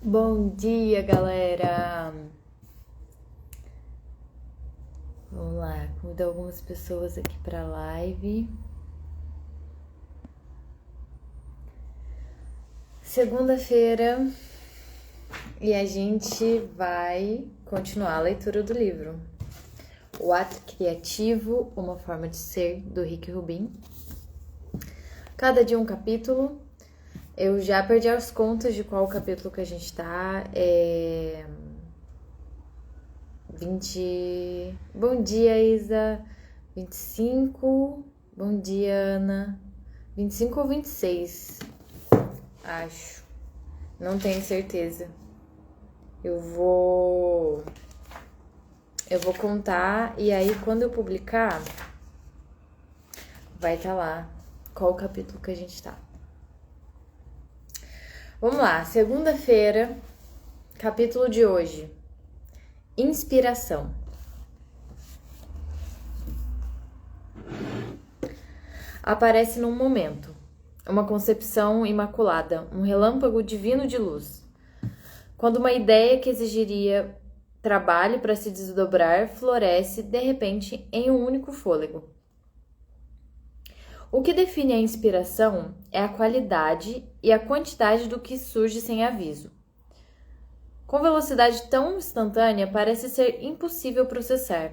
Bom dia, galera! Vamos lá, convidar algumas pessoas aqui para a live. Segunda-feira e a gente vai continuar a leitura do livro O Ato Criativo, Uma Forma de Ser, do Rick Rubin. Cada dia um capítulo. Eu já perdi as contas de qual capítulo que a gente tá. 20. Bom dia, Isa. 25. Bom dia, Ana. 25 ou 26? Acho. Não tenho certeza. Eu vou contar e aí quando eu publicar vai estar lá qual o capítulo que a gente tá. Vamos lá, segunda-feira, capítulo de hoje. Inspiração. Aparece num momento, uma concepção imaculada, um relâmpago divino de luz. Quando uma ideia que exigiria trabalho para se desdobrar floresce, de repente, em um único fôlego. O que define a inspiração é a qualidade e a quantidade do que surge sem aviso. Com velocidade tão instantânea, parece ser impossível processar.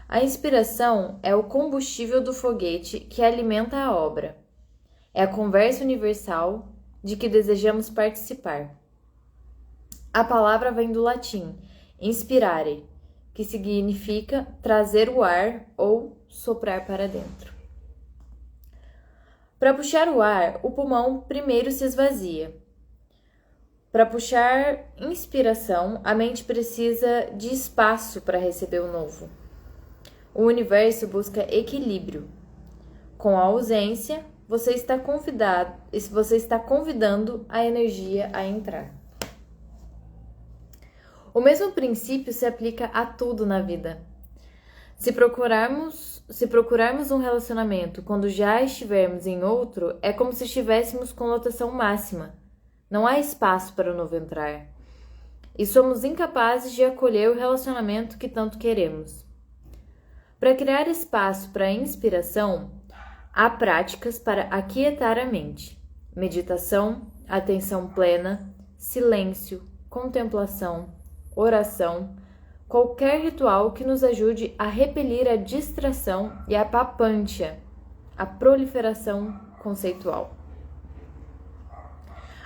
A inspiração é o combustível do foguete que alimenta a obra. É a conversa universal de que desejamos participar. A palavra vem do latim inspirare, que significa trazer o ar ou soprar para dentro. Para puxar o ar, o pulmão primeiro se esvazia. Para puxar inspiração, a mente precisa de espaço para receber o novo. O universo busca equilíbrio. Com a ausência, você está convidando a energia a entrar. O mesmo princípio se aplica a tudo na vida. Se procurarmos um relacionamento quando já estivermos em outro, é como se estivéssemos com lotação máxima. Não há espaço para o novo entrar. E somos incapazes de acolher o relacionamento que tanto queremos. Para criar espaço para a inspiração, há práticas para aquietar a mente. Meditação, atenção plena, silêncio, contemplação, oração, qualquer ritual que nos ajude a repelir a distração e a papântia, a proliferação conceitual.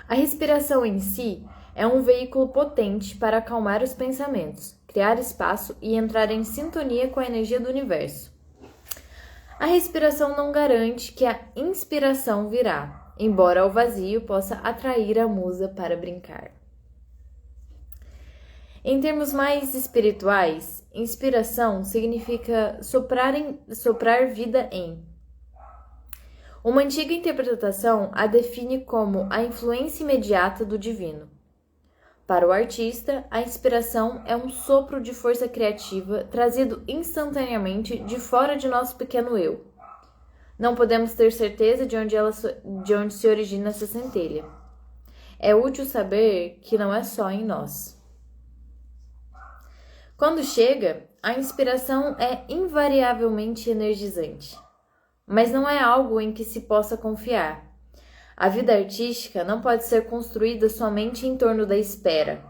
A respiração em si é um veículo potente para acalmar os pensamentos, criar espaço e entrar em sintonia com a energia do universo. A respiração não garante que a inspiração virá, embora o vazio possa atrair a musa para brincar. Em termos mais espirituais, inspiração significa soprar vida em. Uma antiga interpretação a define como a influência imediata do divino. Para o artista, a inspiração é um sopro de força criativa trazido instantaneamente de fora de nosso pequeno eu. Não podemos ter certeza de onde se origina essa centelha. É útil saber que não é só em nós. Quando chega, a inspiração é invariavelmente energizante. Mas não é algo em que se possa confiar. A vida artística não pode ser construída somente em torno da espera.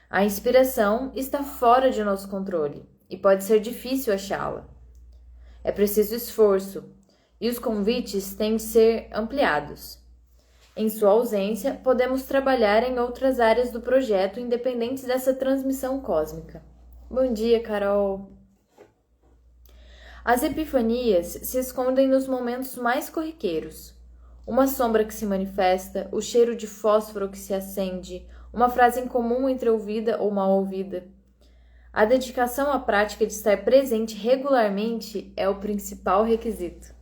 A inspiração está fora de nosso controle e pode ser difícil achá-la. É preciso esforço e os convites têm de ser ampliados. Em sua ausência, podemos trabalhar em outras áreas do projeto independentes dessa transmissão cósmica. Bom dia, Carol! As epifanias se escondem nos momentos mais corriqueiros. Uma sombra que se manifesta, o cheiro de fósforo que se acende, uma frase incomum entreouvida ou mal ouvida. A dedicação à prática de estar presente regularmente é o principal requisito.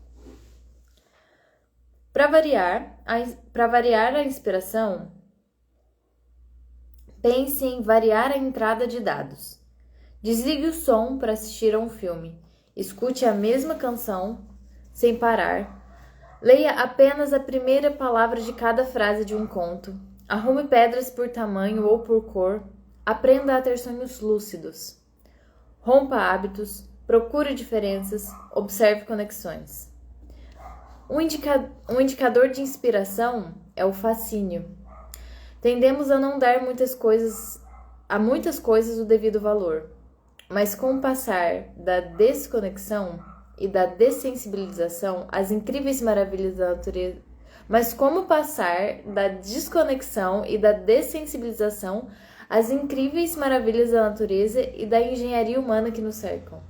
Para variar a inspiração, pense em variar a entrada de dados. Desligue o som para assistir a um filme. Escute a mesma canção sem parar. Leia apenas a primeira palavra de cada frase de um conto. Arrume pedras por tamanho ou por cor. Aprenda a ter sonhos lúcidos. Rompa hábitos. Procure diferenças. Observe conexões. Um indicador de inspiração é o fascínio. Tendemos a não dar a muitas coisas o devido valor, mas com o passar da desconexão e da dessensibilização às incríveis maravilhas da natureza, mas como passar da desconexão e da dessensibilização às incríveis maravilhas da natureza e da engenharia humana que nos cercam.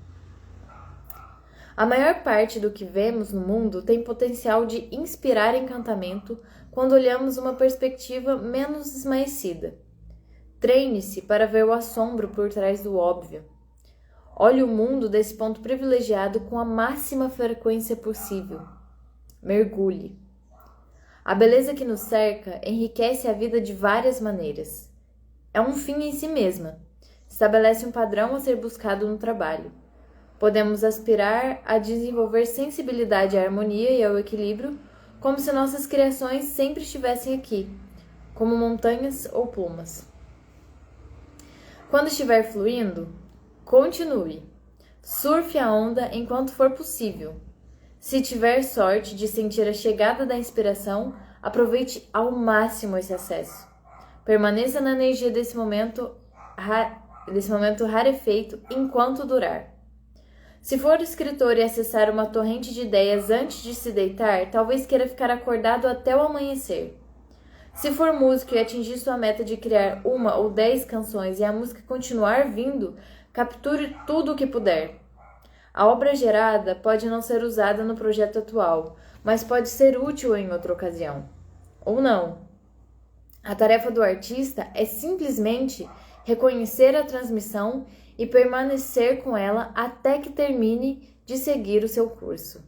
A maior parte do que vemos no mundo tem potencial de inspirar encantamento quando olhamos uma perspectiva menos esmaecida. Treine-se para ver o assombro por trás do óbvio. Olhe o mundo desse ponto privilegiado com a máxima frequência possível. Mergulhe. A beleza que nos cerca enriquece a vida de várias maneiras. É um fim em si mesma. Estabelece um padrão a ser buscado no trabalho. Podemos aspirar a desenvolver sensibilidade à harmonia e ao equilíbrio, como se nossas criações sempre estivessem aqui, como montanhas ou plumas. Quando estiver fluindo, continue. Surfe a onda enquanto for possível. Se tiver sorte de sentir a chegada da inspiração, aproveite ao máximo esse acesso. Permaneça na energia desse momento rarefeito enquanto durar. Se for escritor e acessar uma torrente de ideias antes de se deitar, talvez queira ficar acordado até o amanhecer. Se for músico e atingir sua meta de criar 1 ou 10 canções e a música continuar vindo, capture tudo o que puder. A obra gerada pode não ser usada no projeto atual, mas pode ser útil em outra ocasião. Ou não. A tarefa do artista é simplesmente reconhecer a transmissão e permanecer com ela até que termine de seguir o seu curso.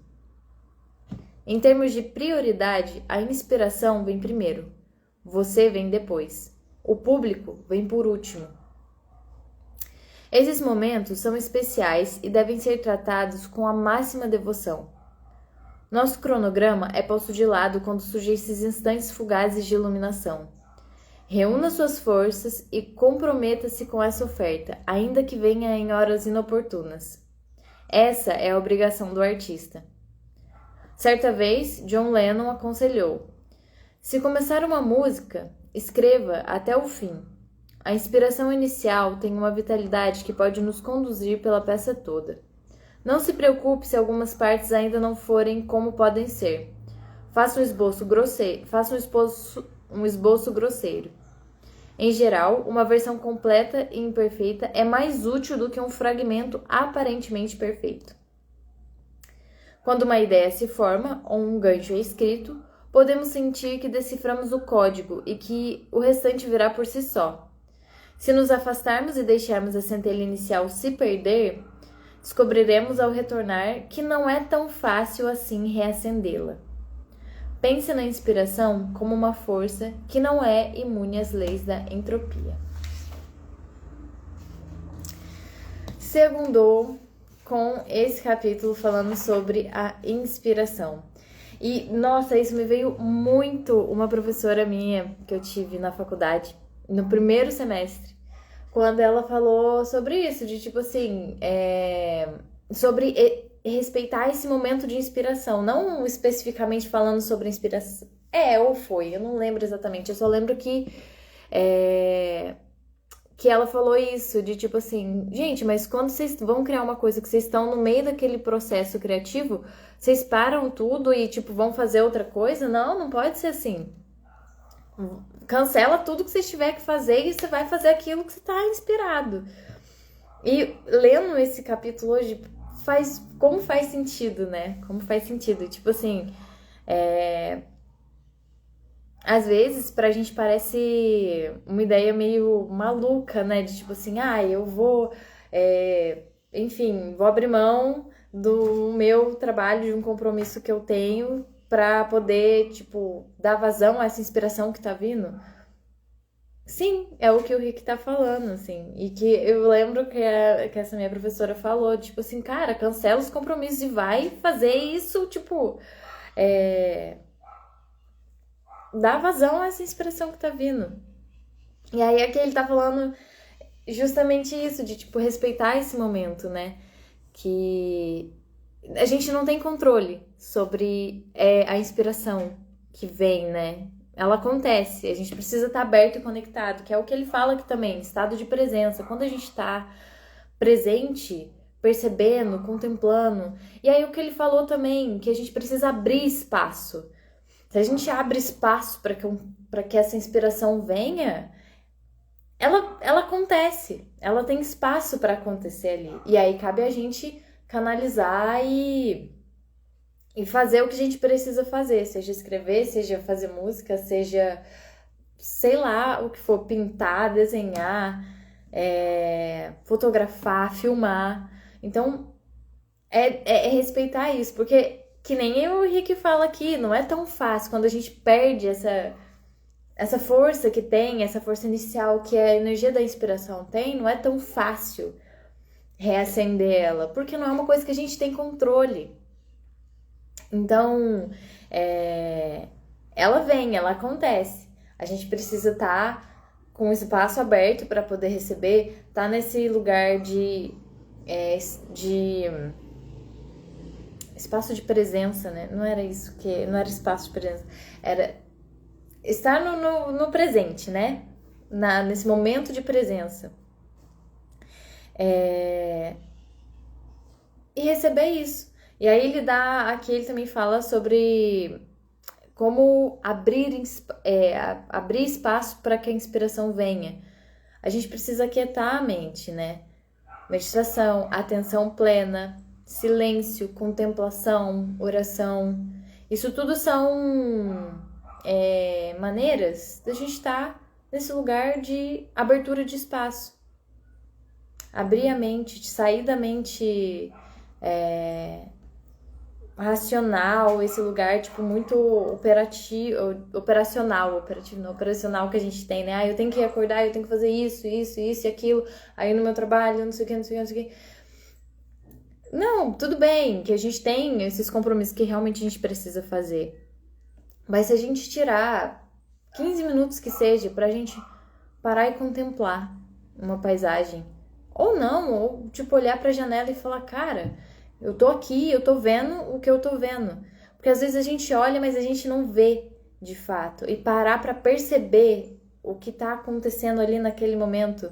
Em termos de prioridade, a inspiração vem primeiro. Você vem depois. O público vem por último. Esses momentos são especiais e devem ser tratados com a máxima devoção. Nosso cronograma é posto de lado quando surgem esses instantes fugazes de iluminação. Reúna suas forças e comprometa-se com essa oferta, ainda que venha em horas inoportunas. Essa é a obrigação do artista. Certa vez, John Lennon aconselhou: se começar uma música, escreva até o fim. A inspiração inicial tem uma vitalidade que pode nos conduzir pela peça toda. Não se preocupe se algumas partes ainda não forem como podem ser. Faça um esboço grosseiro. Em geral, uma versão completa e imperfeita é mais útil do que um fragmento aparentemente perfeito. Quando uma ideia se forma ou um gancho é escrito, podemos sentir que deciframos o código e que o restante virá por si só. Se nos afastarmos e deixarmos a centelha inicial se perder, descobriremos ao retornar que não é tão fácil assim reacendê-la. Pense na inspiração como uma força que não é imune às leis da entropia. Segundou com esse capítulo falando sobre a inspiração. E, nossa, isso me veio muito uma professora minha que eu tive na faculdade, no primeiro semestre, quando ela falou sobre isso, de tipo assim, sobre respeitar esse momento de inspiração, não especificamente falando sobre inspiração. Ou foi, eu não lembro exatamente, eu só lembro que ela falou isso, de tipo assim, gente, mas quando vocês vão criar uma coisa que vocês estão no meio daquele processo criativo, vocês param tudo e tipo vão fazer outra coisa? Não pode ser assim. Cancela tudo que você tiver que fazer e você vai fazer aquilo que você está inspirado. E lendo esse capítulo hoje, como faz sentido, né? Como faz sentido. Tipo assim, às vezes pra gente parece uma ideia meio maluca, né? De tipo assim, eu vou, enfim, vou abrir mão do meu trabalho, de um compromisso que eu tenho pra poder, tipo, dar vazão a essa inspiração que tá vindo. Sim, é o que o Rick tá falando, assim. E que eu lembro que essa minha professora falou, tipo assim, cara, cancela os compromissos e vai fazer isso, tipo, dá vazão a essa inspiração que tá vindo. E aí aqui ele tá falando justamente isso, de tipo, respeitar esse momento, né? Que a gente não tem controle sobre a inspiração que vem, né? Ela acontece, a gente precisa estar aberto e conectado, que é o que ele fala aqui também, estado de presença. Quando a gente tá presente, percebendo, contemplando. E aí o que ele falou também, que a gente precisa abrir espaço. Se a gente abre espaço para que essa inspiração venha, ela acontece, ela tem espaço para acontecer ali. E aí cabe a gente canalizar e fazer o que a gente precisa fazer, seja escrever, seja fazer música, seja, sei lá, o que for, pintar, desenhar, fotografar, filmar. Então, é respeitar isso, porque que nem eu e o Rick fala aqui, não é tão fácil quando a gente perde essa força que tem, essa força inicial que a energia da inspiração tem, não é tão fácil reacender ela, porque não é uma coisa que a gente tem controle. Então, ela vem, ela acontece. A gente precisa estar com o espaço aberto para poder receber, tá nesse lugar de espaço de presença, né? Não era isso que... Não era espaço de presença. Era estar no presente, né? Nesse momento de presença. E receber isso. E aí aqui ele também fala sobre como abrir espaço para que a inspiração venha. A gente precisa aquietar a mente, né? Meditação, atenção plena, silêncio, contemplação, oração. Isso tudo são maneiras da gente estar nesse lugar de abertura de espaço. Abrir a mente, de sair da mente racional, esse lugar tipo muito operacional que a gente tem, né? Eu tenho que acordar, eu tenho que fazer isso e aquilo, aí no meu trabalho, não sei o que, não sei o que, não sei o que. Não, tudo bem que a gente tem esses compromissos que realmente a gente precisa fazer. Mas se a gente tirar 15 minutos que seja pra gente parar e contemplar uma paisagem, ou não, ou tipo olhar pra janela e falar, cara, eu tô aqui, eu tô vendo o que eu tô vendo. Porque às vezes a gente olha, mas a gente não vê de fato. E parar pra perceber o que tá acontecendo ali naquele momento.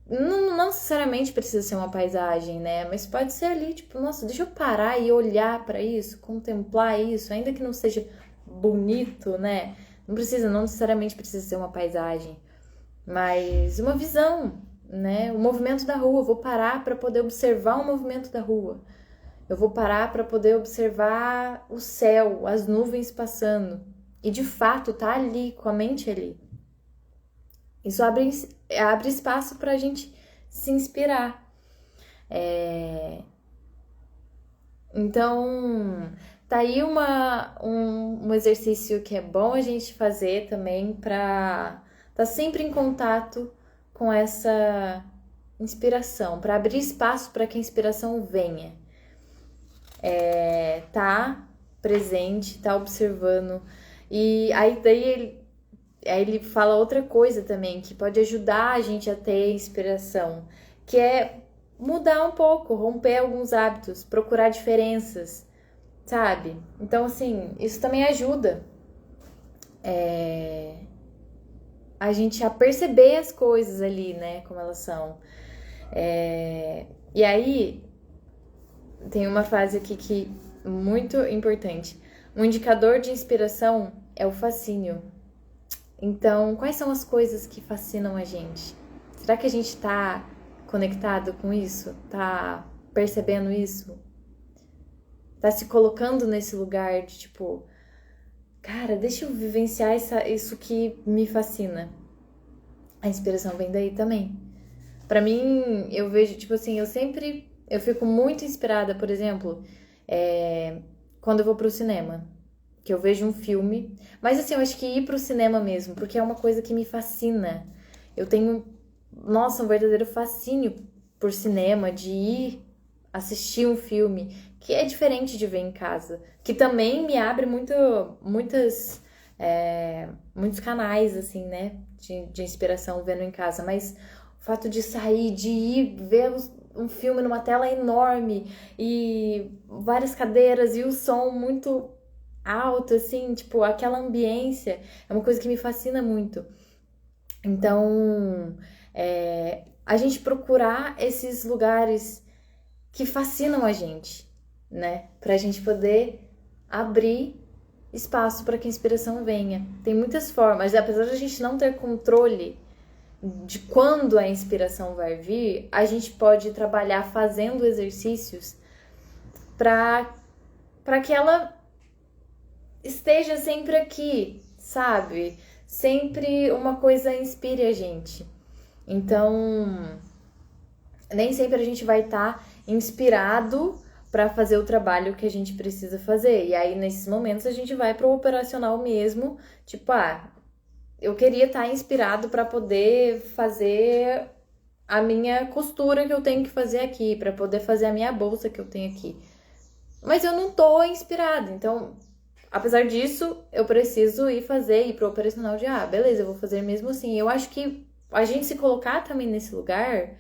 Não necessariamente precisa ser uma paisagem, né? Mas pode ser ali, tipo, nossa, deixa eu parar e olhar pra isso, contemplar isso, ainda que não seja bonito, né? Não necessariamente precisa ser uma paisagem, mas uma visão, né? O movimento da rua, eu vou parar para poder observar o movimento da rua. Eu vou parar para poder observar o céu, as nuvens passando. E de fato tá ali, com a mente ali. Isso abre espaço para a gente se inspirar. Então, tá aí um exercício que é bom a gente fazer também para estar sempre em contato com essa inspiração, para abrir espaço para que a inspiração venha. Tá presente, tá observando. E aí ele fala outra coisa também, que pode ajudar a gente a ter inspiração, que é mudar um pouco, romper alguns hábitos, procurar diferenças, sabe? Então, assim, isso também ajuda a gente a perceber as coisas ali, né, como elas são. E aí, tem uma frase aqui que é muito importante. Um indicador de inspiração é o fascínio. Então, quais são as coisas que fascinam a gente? Será que a gente tá conectado com isso? Tá percebendo isso? Tá se colocando nesse lugar de tipo, cara, deixa eu vivenciar isso que me fascina. A inspiração vem daí também. Pra mim, eu vejo, tipo assim, eu fico muito inspirada, por exemplo, quando eu vou pro cinema. Que eu vejo um filme. Mas assim, eu acho que ir pro cinema mesmo, porque é uma coisa que me fascina. Eu tenho, nossa, um verdadeiro fascínio por cinema, de ir assistir um filme, que é diferente de ver em casa. Que também me abre muitas muitos canais, assim, né, de inspiração vendo em casa, mas o fato de sair, de ir ver um filme numa tela enorme e várias cadeiras e o som muito alto, assim, tipo, aquela ambiência é uma coisa que me fascina muito. Então, a gente procurar esses lugares que fascinam a gente, né? Pra gente poder abrir espaço para que a inspiração venha. Tem muitas formas, apesar de a gente não ter controle de quando a inspiração vai vir, a gente pode trabalhar fazendo exercícios para que ela esteja sempre aqui, sabe? Sempre uma coisa inspire a gente. Então, nem sempre a gente vai estar inspirado para fazer o trabalho que a gente precisa fazer. E aí, nesses momentos, a gente vai pro operacional mesmo, tipo, eu queria estar inspirado para poder fazer a minha costura que eu tenho que fazer aqui, para poder fazer a minha bolsa que eu tenho aqui. Mas eu não tô inspirada, então, apesar disso, eu preciso ir pro operacional de, beleza, eu vou fazer mesmo assim. Eu acho que a gente se colocar também nesse lugar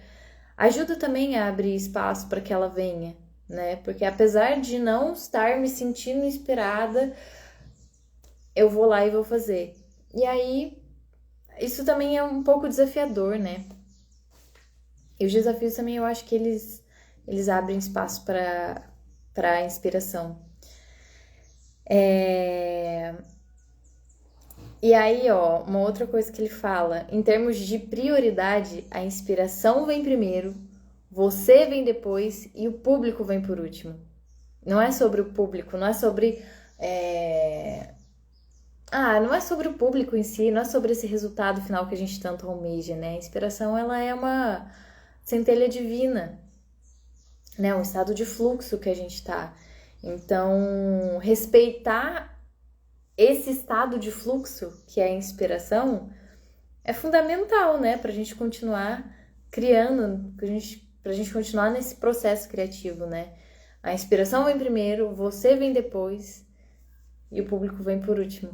ajuda também a abrir espaço para que ela venha, né? Porque apesar de não estar me sentindo inspirada, eu vou lá e vou fazer. E aí, isso também é um pouco desafiador, né? E os desafios também eu acho que eles abrem espaço para a inspiração. E aí, uma outra coisa que ele fala, em termos de prioridade, a inspiração vem primeiro, você vem depois e o público vem por último. Não é sobre o público, não é sobre... não é sobre o público em si, não é sobre esse resultado final que a gente tanto almeja, né? A inspiração, ela é uma centelha divina, né? Um estado de fluxo que a gente tá. Então, respeitar esse estado de fluxo, que é a inspiração, é fundamental, né? Pra gente continuar criando, pra gente continuar nesse processo criativo, né? A inspiração vem primeiro, você vem depois e o público vem por último.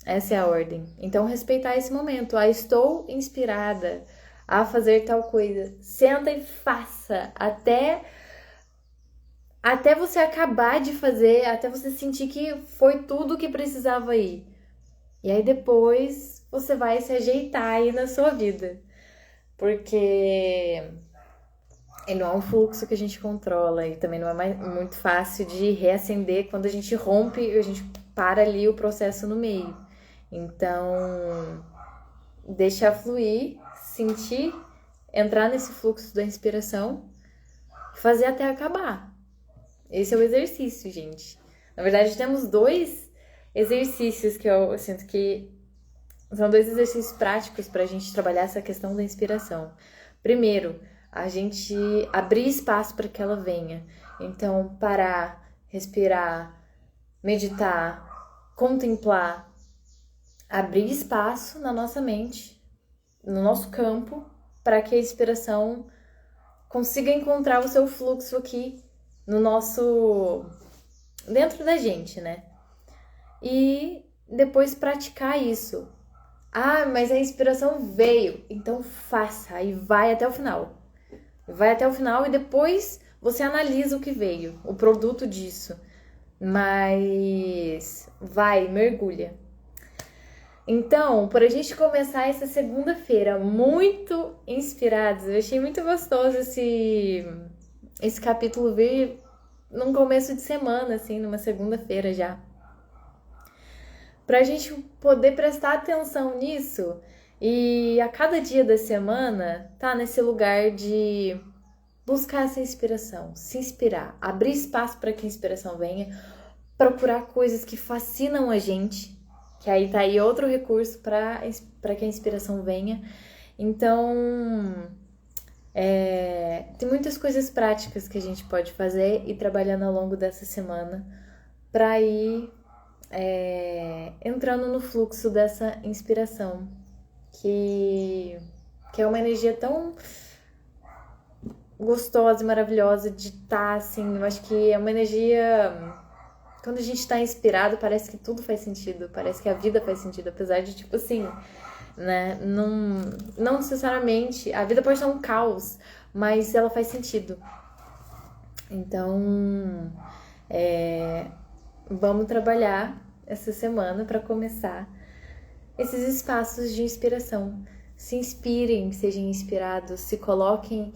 Essa é a ordem. Então, respeitar esse momento. Estou inspirada a fazer tal coisa. Senta e faça até você acabar de fazer, até você sentir que foi tudo que precisava ir. E aí depois você vai se ajeitar aí na sua vida. Porque não é um fluxo que a gente controla e também não é muito fácil de reacender quando a gente rompe, a gente para ali o processo no meio. Então, deixar fluir, sentir, entrar nesse fluxo da inspiração, fazer até acabar. Esse é o exercício, gente. Na verdade, temos 2 exercícios que eu sinto que são 2 exercícios práticos para a gente trabalhar essa questão da inspiração. Primeiro, a gente abrir espaço para que ela venha. Então, parar, respirar, meditar, contemplar, abrir espaço na nossa mente, no nosso campo, para que a inspiração consiga encontrar o seu fluxo aqui dentro da gente, né? E depois praticar isso. Mas a inspiração veio, então faça e vai até o final. Vai até o final e depois você analisa o que veio, o produto disso. Mas mergulha. Então, por a gente começar essa segunda-feira muito inspirados, eu achei muito gostoso esse capítulo vir num começo de semana, assim, numa segunda-feira já. Pra gente poder prestar atenção nisso e a cada dia da semana tá nesse lugar de buscar essa inspiração, se inspirar, abrir espaço para que a inspiração venha, procurar coisas que fascinam a gente, que aí tá aí outro recurso para que a inspiração venha. Então, tem muitas coisas práticas que a gente pode fazer e trabalhando ao longo dessa semana para ir entrando no fluxo dessa inspiração, que é uma energia tão gostosa e maravilhosa de estar, assim, eu acho que é uma energia Quando a gente tá inspirado, parece que tudo faz sentido. Parece que a vida faz sentido. Apesar de, tipo assim, né? Não necessariamente. A vida pode ser um caos, mas ela faz sentido. Então, vamos trabalhar essa semana para começar esses espaços de inspiração. Se inspirem, sejam inspirados, se coloquem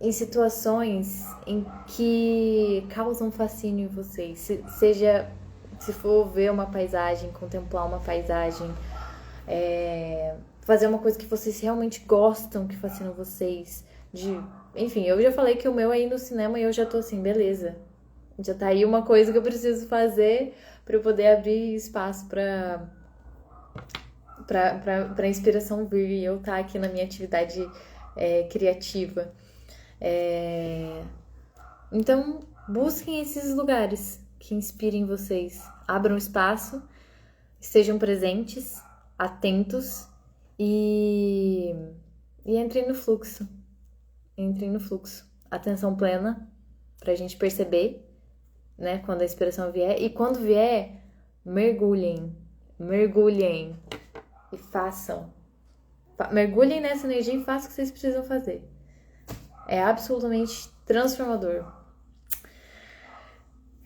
em situações em que causam fascínio em vocês. Se for ver uma paisagem, contemplar uma paisagem, fazer uma coisa que vocês realmente gostam, que fascina vocês. Enfim, eu já falei que o meu é ir no cinema e eu já tô assim, beleza. Já tá aí uma coisa que eu preciso fazer para eu poder abrir espaço pra inspiração vir e eu estar aqui na minha atividade criativa. Então, busquem esses lugares que inspirem vocês. Abram espaço, estejam presentes, atentos e entrem no fluxo. Entrem no fluxo. Atenção plena pra gente perceber, né, quando a inspiração vier. E quando vier, mergulhem e façam. Mergulhem nessa energia e façam o que vocês precisam fazer. É absolutamente transformador.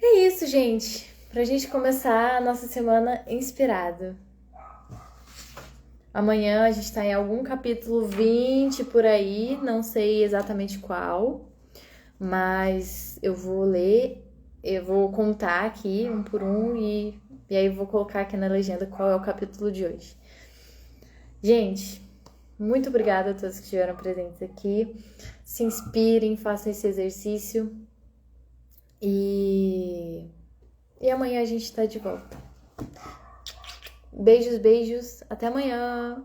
É isso, gente. Pra gente começar a nossa semana inspirado. Amanhã a gente tá em algum capítulo 20 por aí, não sei exatamente qual, mas eu vou ler, eu vou contar aqui um por um e aí eu vou colocar aqui na legenda qual é o capítulo de hoje. Gente, muito obrigada a todos que estiveram presentes aqui. Se inspirem, façam esse exercício e amanhã a gente tá de volta. Beijos, beijos. Até amanhã.